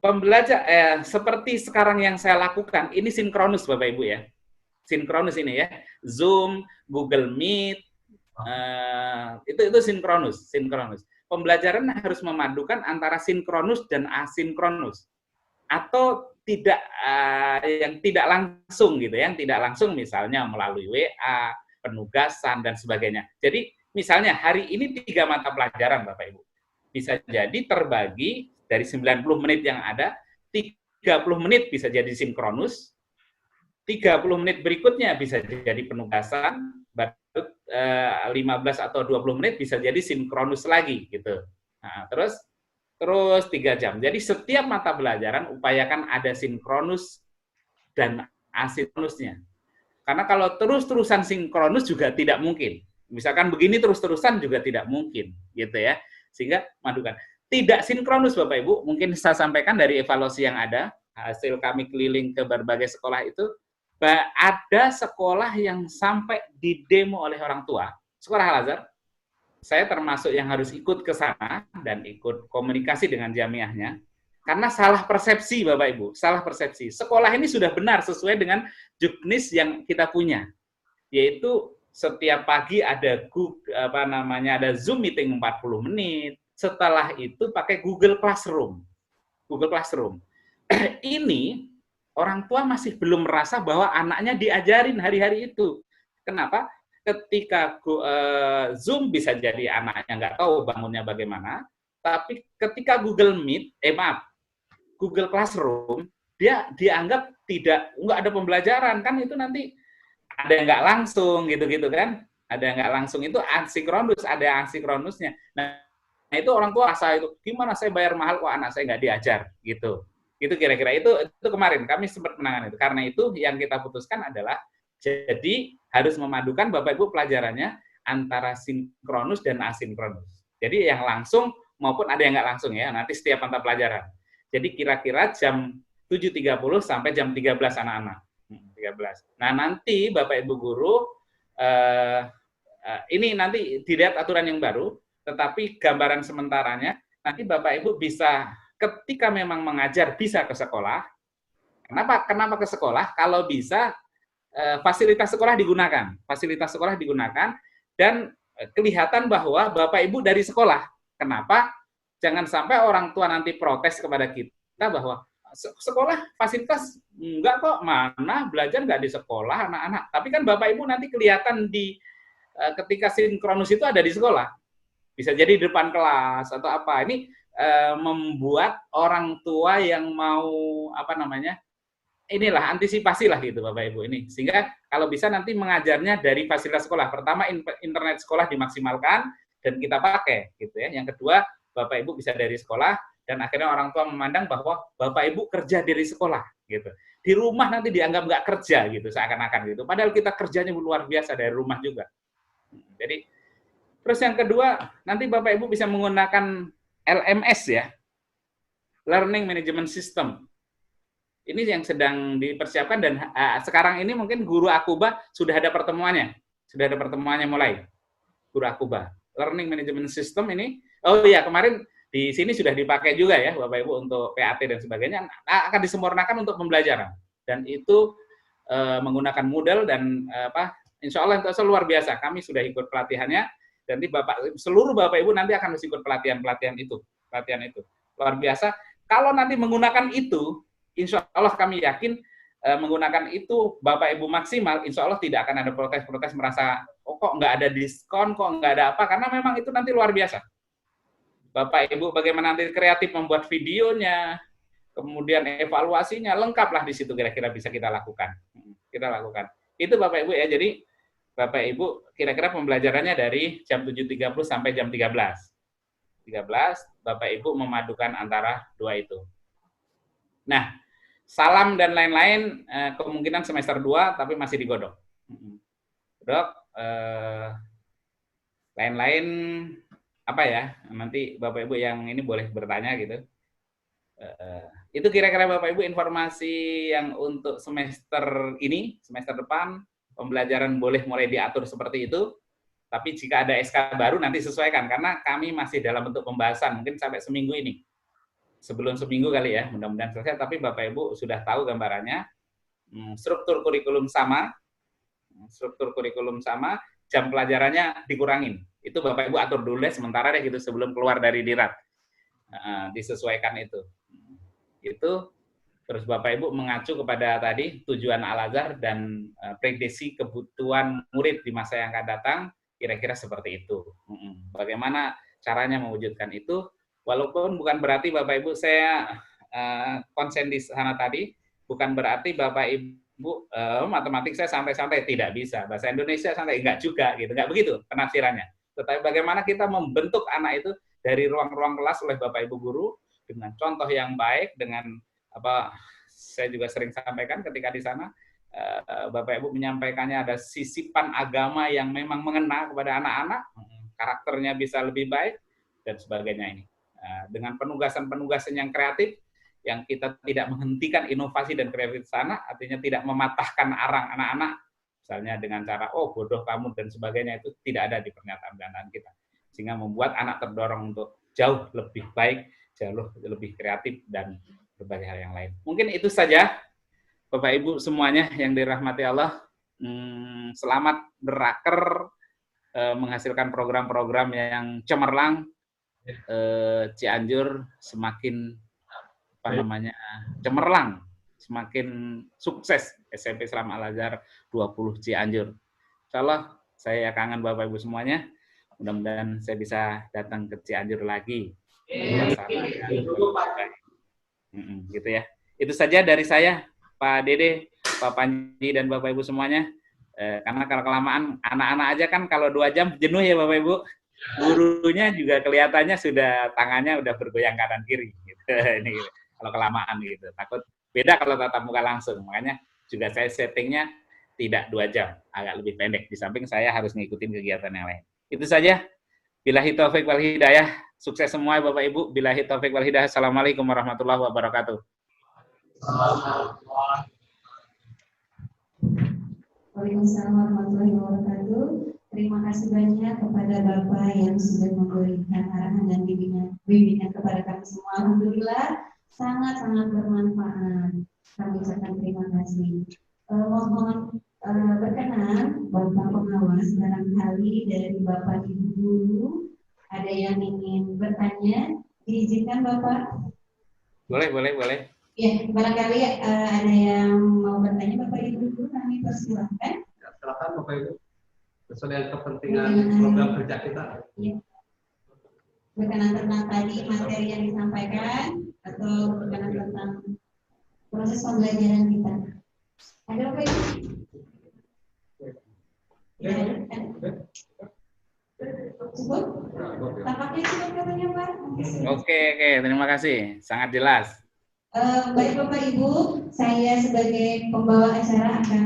[SPEAKER 1] Pembelajar seperti sekarang yang saya lakukan, ini sinkronus Bapak Ibu ya. Sinkronus ini ya. Zoom, Google Meet, itu sinkronus. Pembelajaran harus memadukan antara sinkronus dan asinkronus. Atau tidak yang tidak langsung gitu ya, yang tidak langsung misalnya melalui WA, penugasan dan sebagainya. Jadi misalnya hari ini 3 mata pelajaran Bapak Ibu. Bisa jadi terbagi dari 90 menit yang ada, 30 menit bisa jadi sinkronus, 30 menit berikutnya bisa jadi penugasan, baru 15 atau 20 menit bisa jadi sinkronus lagi gitu. Nah, terus 3 jam. Jadi setiap mata pelajaran upayakan ada sinkronus dan asinkronusnya. Karena kalau terus-terusan sinkronus juga tidak mungkin. Misalkan begini terus-terusan juga tidak mungkin, gitu ya. Sehingga madukan. Tidak sinkronus Bapak Ibu, mungkin saya sampaikan dari evaluasi yang ada, hasil kami keliling ke berbagai sekolah itu, ada sekolah yang sampai didemo oleh orang tua. Sekolah Al-Azhar, saya termasuk yang harus ikut ke sana dan ikut komunikasi dengan jamiahnya, karena salah persepsi Bapak Ibu, salah persepsi. Sekolah ini sudah benar sesuai dengan juknis yang kita punya, yaitu setiap pagi ada ada Zoom meeting 40 menit, setelah itu pakai Google Classroom. Ini orang tua masih belum merasa bahwa anaknya diajarin hari-hari itu. Kenapa? Ketika Zoom bisa jadi anaknya nggak tahu bangunnya bagaimana, tapi ketika Google Classroom, dia dianggap nggak ada pembelajaran, kan itu nanti ada yang nggak langsung gitu-gitu kan, ada yang nggak langsung, itu asinkronus, ada asinkronusnya. Nah itu orang tua rasa itu, gimana saya bayar mahal kok anak saya nggak diajar gitu. Itu kira-kira itu kemarin kami sempat menangani itu. Karena itu yang kita putuskan adalah jadi harus memadukan Bapak Ibu pelajarannya antara sinkronus dan asinkronus. Jadi yang langsung maupun ada yang nggak langsung ya, nanti setiap mata pelajaran. Jadi kira-kira jam 7.30 sampai jam 13 anak-anak. 13. Nah nanti Bapak Ibu guru, ini nanti dilihat aturan yang baru, tetapi gambaran sementaranya, nanti Bapak Ibu bisa, ketika memang mengajar, bisa ke sekolah. Kenapa ke sekolah? Kalau bisa, fasilitas sekolah digunakan, dan kelihatan bahwa Bapak Ibu dari sekolah. Kenapa? Jangan sampai orang tua nanti protes kepada kita bahwa sekolah fasilitas enggak kok, mana belajar enggak di sekolah anak-anak. Tapi kan Bapak Ibu nanti kelihatan di ketika sinkronus itu ada di sekolah. Bisa jadi di depan kelas atau apa. Ini membuat orang tua yang mau inilah antisipasi lah gitu Bapak Ibu ini. Sehingga kalau bisa nanti mengajarnya dari fasilitas sekolah. Pertama internet sekolah dimaksimalkan dan kita pakai gitu ya. Yang kedua Bapak Ibu bisa dari sekolah dan akhirnya orang tua memandang bahwa Bapak Ibu kerja dari sekolah gitu. Di rumah nanti dianggap nggak kerja gitu seakan-akan gitu. Padahal kita kerjanya luar biasa dari rumah juga. Jadi terus yang kedua nanti Bapak Ibu bisa menggunakan LMS ya. learning management system. Ini yang sedang dipersiapkan dan sekarang ini mungkin guru Akuba sudah ada pertemuannya. Sudah ada pertemuannya mulai. Guru Akuba. Learning management system ini, oh iya kemarin di sini sudah dipakai juga ya Bapak Ibu untuk PAT dan sebagainya, akan disempurnakan untuk pembelajaran. Dan itu menggunakan Moodle dan insya Allah itu luar biasa. Kami sudah ikut pelatihannya dan seluruh Bapak Ibu nanti akan ikut pelatihan itu. Luar biasa. Kalau nanti menggunakan itu, insya Allah kami yakin menggunakan itu Bapak Ibu maksimal, insya Allah tidak akan ada protes-protes merasa, oh kok nggak ada diskon, kok nggak ada apa, karena memang itu nanti luar biasa. Bapak Ibu bagaimana nanti kreatif membuat videonya, kemudian evaluasinya, lengkaplah di situ kira-kira bisa kita lakukan. Itu Bapak Ibu ya, jadi Bapak Ibu kira-kira pembelajarannya dari jam 7.30 sampai jam 13. Bapak Ibu memadukan antara dua itu. Nah, salam dan lain-lain kemungkinan semester 2 tapi masih digodok. Dok, lain-lain apa ya? Nanti Bapak Ibu yang ini boleh bertanya gitu. Itu kira-kira Bapak Ibu informasi yang untuk semester ini, semester depan pembelajaran boleh mulai diatur seperti itu. Tapi jika ada SK baru nanti sesuaikan karena kami masih dalam bentuk pembahasan mungkin sampai seminggu ini. Sebelum seminggu kali ya, mudah-mudahan selesai, tapi Bapak Ibu sudah tahu gambarannya, struktur kurikulum sama, jam pelajarannya dikurangin. Itu Bapak Ibu atur dulu sementara deh gitu sebelum keluar dari Dirat. Disesuaikan itu. Itu terus Bapak Ibu mengacu kepada tadi tujuan Al-Azhar dan prediksi kebutuhan murid di masa yang akan datang, kira-kira seperti itu. Bagaimana caranya mewujudkan itu? Walaupun bukan berarti Bapak Ibu saya konsen di sana tadi, bukan berarti Bapak Ibu matematik saya santai-santai, tidak bisa. Bahasa Indonesia santai, enggak juga gitu, enggak begitu penafsirannya. Tetapi bagaimana kita membentuk anak itu dari ruang-ruang kelas oleh Bapak Ibu guru dengan contoh yang baik, dengan apa saya juga sering sampaikan ketika di sana Bapak Ibu menyampaikannya ada sisipan agama yang memang mengena kepada anak-anak, karakternya bisa lebih baik dan sebagainya ini. Dengan penugasan-penugasan yang kreatif, yang kita tidak menghentikan inovasi dan kreativitas anak, artinya tidak mematahkan arang anak-anak, misalnya dengan cara, oh bodoh kamu dan sebagainya, itu tidak ada di pernyataan-pernyataan kita. Sehingga membuat anak terdorong untuk jauh lebih baik, jauh lebih kreatif, dan berbagai hal yang lain. Mungkin itu saja, Bapak Ibu semuanya yang dirahmati Allah. Selamat beraker, menghasilkan program-program yang cemerlang, Cianjur semakin cemerlang, semakin sukses SMP Islam Al-Azhar 20 Cianjur. Insyaallah saya kangen Bapak Ibu semuanya. Mudah-mudahan saya bisa datang ke Cianjur lagi. Gitu ya. Itu saja dari saya, Pak Dede, Pak Panji dan Bapak Ibu semuanya. Karena kalau kelamaan anak-anak aja kan kalau 2 jam jenuh ya Bapak Ibu. Gurunya juga kelihatannya sudah tangannya udah bergoyang kanan kiri gitu. Ini gitu. Kalau kelamaan gitu. Takut beda kalau tatap muka langsung. Makanya juga saya settingnya tidak 2 jam, agak lebih pendek. Di samping saya harus ngikutin kegiatan yang lain. Itu saja. Billahi taufik wal hidayah. Sukses semua Bapak Ibu. Billahi taufik wal hidayah. Assalamualaikum warahmatullahi wabarakatuh.
[SPEAKER 2] Waalaikumsalam warahmatullahi wabarakatuh. Terima kasih banyak kepada Bapak yang sudah memberikan arahan dan bimbingan kepada kami semua. Alhamdulillah sangat-sangat bermanfaat. Kami ucapkan terima kasih. Mohon berkenan Bapak pengawas, barangkali dari Bapak Ibu guru ada yang ingin bertanya, diizinkan Bapak?
[SPEAKER 1] Boleh.
[SPEAKER 2] Ya, barangkali ada yang mau bertanya Bapak Ibu guru, kami persilahkan.
[SPEAKER 3] Ya, silakan Bapak Ibu. Sesuai dengan kepentingan program kerja kita.
[SPEAKER 2] Ya. Berkenan tentang tadi materi yang disampaikan atau berkenan tentang proses pembelajaran kita. Ada apa Ibu? Ya, cukup? Tampaknya cukup katanya Pak.
[SPEAKER 1] Oke, terima kasih. Sangat jelas.
[SPEAKER 2] Baik Bapak Ibu, saya sebagai pembawa acara akan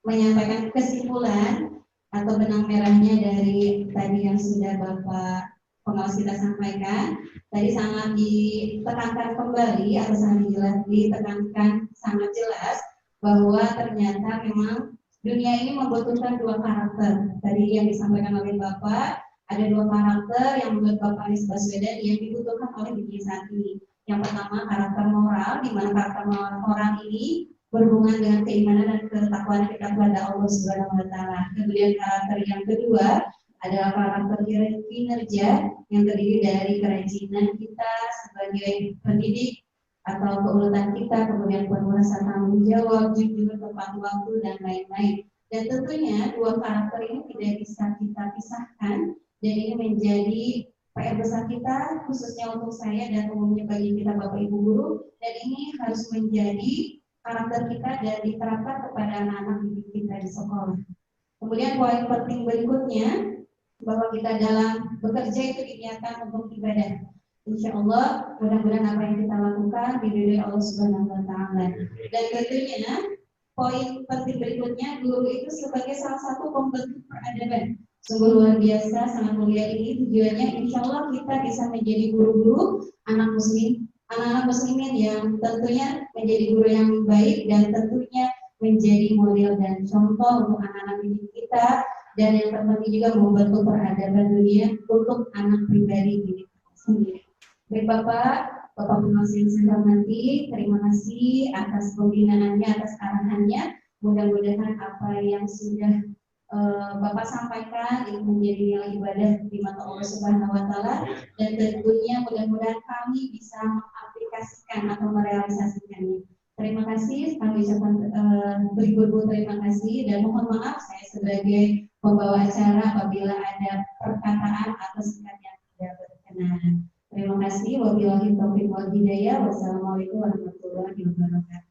[SPEAKER 2] menyampaikan kesimpulan atau benang merahnya dari tadi yang sudah Bapak pengawas kita sampaikan. Tadi sangat ditekankan kembali atau sangat ditekankan sangat jelas bahwa ternyata memang dunia ini membutuhkan dua karakter. Tadi yang disampaikan oleh Bapak, ada dua karakter yang menurut Bapak Anies Baswedan yang dibutuhkan oleh dunia saat ini. Yang pertama karakter moral, di mana karakter moral ini berhubungan dengan keimanan dan ketakwaan kita kepada Allah Subhanahu wa taala. Kemudian karakter yang kedua adalah karakter kinerja yang terdiri dari kerajinan kita sebagai pendidik atau keuletan kita, kemudian rasa tanggung jawab, jujur, tepat waktu, dan lain-lain. Dan tentunya dua karakter ini tidak bisa kita pisahkan, dan ini menjadi PR besar kita, khususnya untuk saya dan umumnya bagi kita Bapak Ibu Guru, dan ini harus menjadi karakter kita dan diterapkan kepada anak-anak didik kita di sekolah. Kemudian poin penting berikutnya, bahwa kita dalam bekerja itu diniatkan untuk ibadah. Insya Allah, mudah-mudahan apa yang kita lakukan diridhoi Allah Subhanahu wa taala. Dan tentunya poin penting berikutnya, guru itu sebagai salah satu pembentuk peradaban. Sungguh luar biasa, sangat mulia ini tujuannya. Insya Allah kita bisa menjadi guru-guru anak muslimin yang tentunya menjadi guru yang baik dan tentunya menjadi model dan contoh untuk anak-anak didik kita, dan yang terpenting juga membentuk peradaban dunia untuk anak pribadi didik sendiri. Baik Bapak pengawas yang saya hormati, terima kasih atas pembinaannya, atas arahannya. Mudah-mudahan apa yang sudah Bapak sampaikan itu menjadi nilai ibadah di mata Allah Subhanahu wa taala, dan tentunya mudah-mudahan kami bisa mengaplikasikan atau merealisasikannya. Terima kasih, kami ucapkan beribu-ribu terima kasih, dan mohon maaf saya sebagai pembawa acara apabila ada perkataan atau sikap yang tidak berkenan. Terima kasih. Wabillahi taufiq wal hidayah. Wassalamualaikum warahmatullahi wabarakatuh.